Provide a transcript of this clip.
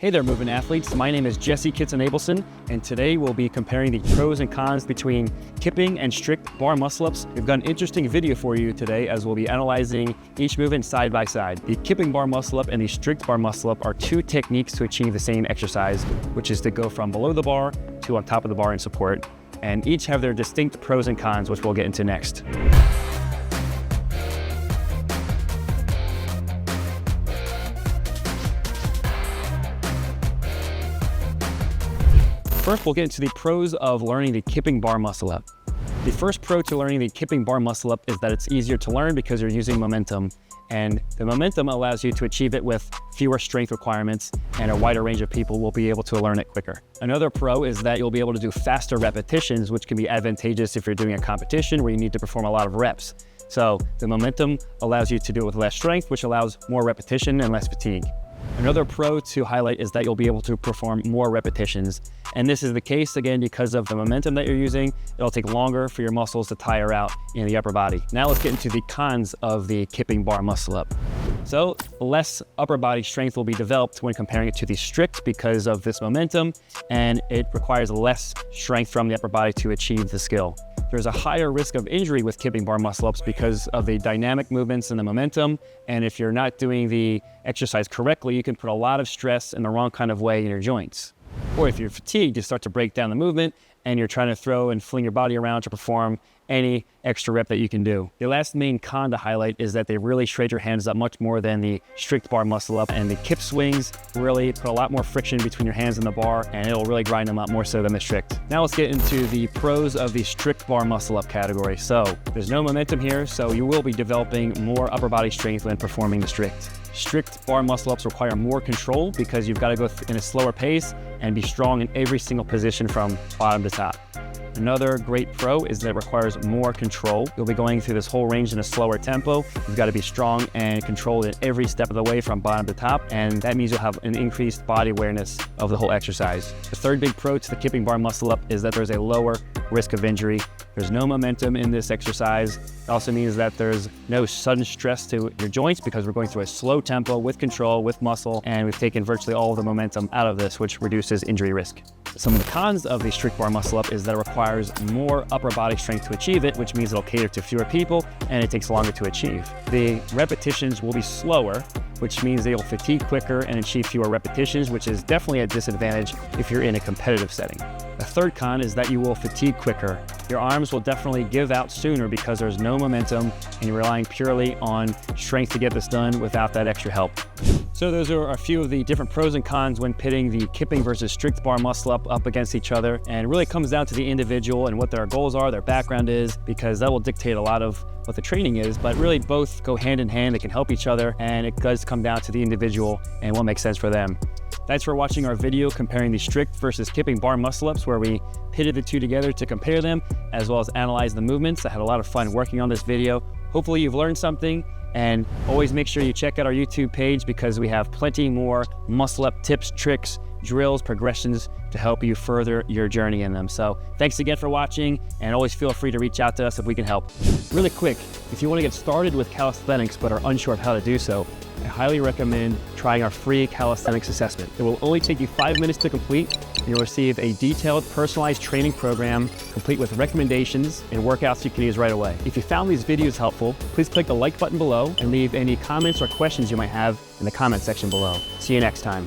Hey there, movement athletes. My name is Jesse Kitson-Abelson, and today we'll be comparing the pros and cons between kipping and strict bar muscle-ups. We've got an interesting video for you today as we'll be analyzing each movement side by side. The kipping bar muscle-up and the strict bar muscle-up are two techniques to achieve the same exercise, which is to go from below the bar to on top of the bar in support, and each have their distinct pros and cons, which we'll get into next. First, we'll get into the pros of learning the kipping bar muscle-up. The first pro to learning the kipping bar muscle-up is that it's easier to learn because you're using momentum, and the momentum allows you to achieve it with fewer strength requirements, and a wider range of people will be able to learn it quicker. Another pro is that you'll be able to do faster repetitions, which can be advantageous if you're doing a competition where you need to perform a lot of reps. So the momentum allows you to do it with less strength, which allows more repetition and less fatigue. Another pro to highlight is that you'll be able to perform more repetitions. And this is the case, again, because of the momentum that you're using. It'll take longer for your muscles to tire out in the upper body. Now let's get into the cons of the kipping bar muscle-up. So less upper body strength will be developed when comparing it to the strict because of this momentum, and it requires less strength from the upper body to achieve the skill. There's a higher risk of injury with kipping bar muscle-ups because of the dynamic movements and the momentum, and if you're not doing the exercise correctly, you can put a lot of stress in the wrong kind of way in your joints. Or if you're fatigued, you start to break down the movement and you're trying to throw and fling your body around to perform any extra rep that you can do. The last main con to highlight is that they really shred your hands up much more than the strict bar muscle-up, and the kip swings really put a lot more friction between your hands and the bar, and it'll really grind them up more so than the strict. Now let's get into the pros of the strict bar muscle-up category. So there's no momentum here, so you will be developing more upper body strength when performing the strict. Strict bar muscle-ups require more control because you've got to go in a slower pace and be strong in every single position from bottom to top. Another great pro is that it requires more control. You'll be going through this whole range in a slower tempo. You've got to be strong and controlled in every step of the way from bottom to top, and that means you'll have an increased body awareness of the whole exercise. The third big pro to the kipping bar muscle-up is that there's a lower risk of injury. There's no momentum in this exercise. It also means that there's no sudden stress to your joints because we're going through a slow tempo with control, with muscle, and we've taken virtually all of the momentum out of this, which reduces injury risk. Some of the cons of the strict bar muscle-up is that it requires more upper body strength to achieve it, which means it'll cater to fewer people and it takes longer to achieve. The repetitions will be slower, which means they'll fatigue quicker and achieve fewer repetitions, which is definitely a disadvantage if you're in a competitive setting. The third con is that you will fatigue quicker. Your arms will definitely give out sooner because there's no momentum and you're relying purely on strength to get this done without that extra help. So those are a few of the different pros and cons when pitting the kipping versus strict bar muscle-up up against each other. And it really comes down to the individual and what their goals are, their background is, because that will dictate a lot of what the training is, but really both go hand in hand. They can help each other, and it does come down to the individual and what makes sense for them. Thanks for watching our video comparing the strict versus kipping bar muscle-ups, where we pitted the two together to compare them, as well as analyze the movements. I had a lot of fun working on this video. Hopefully you've learned something, and always make sure you check out our YouTube page because we have plenty more muscle-up tips, tricks, drills, progressions to help you further your journey in them. So thanks again for watching, and always feel free to reach out to us if we can help. Really quick, if you want to get started with calisthenics but are unsure of how to do so, I highly recommend trying our free calisthenics assessment. It will only take you 5 minutes to complete, and you'll receive a detailed, personalized training program complete with recommendations and workouts you can use right away. If you found these videos helpful, please click the like button below and leave any comments or questions you might have in the comment section below. See you next time.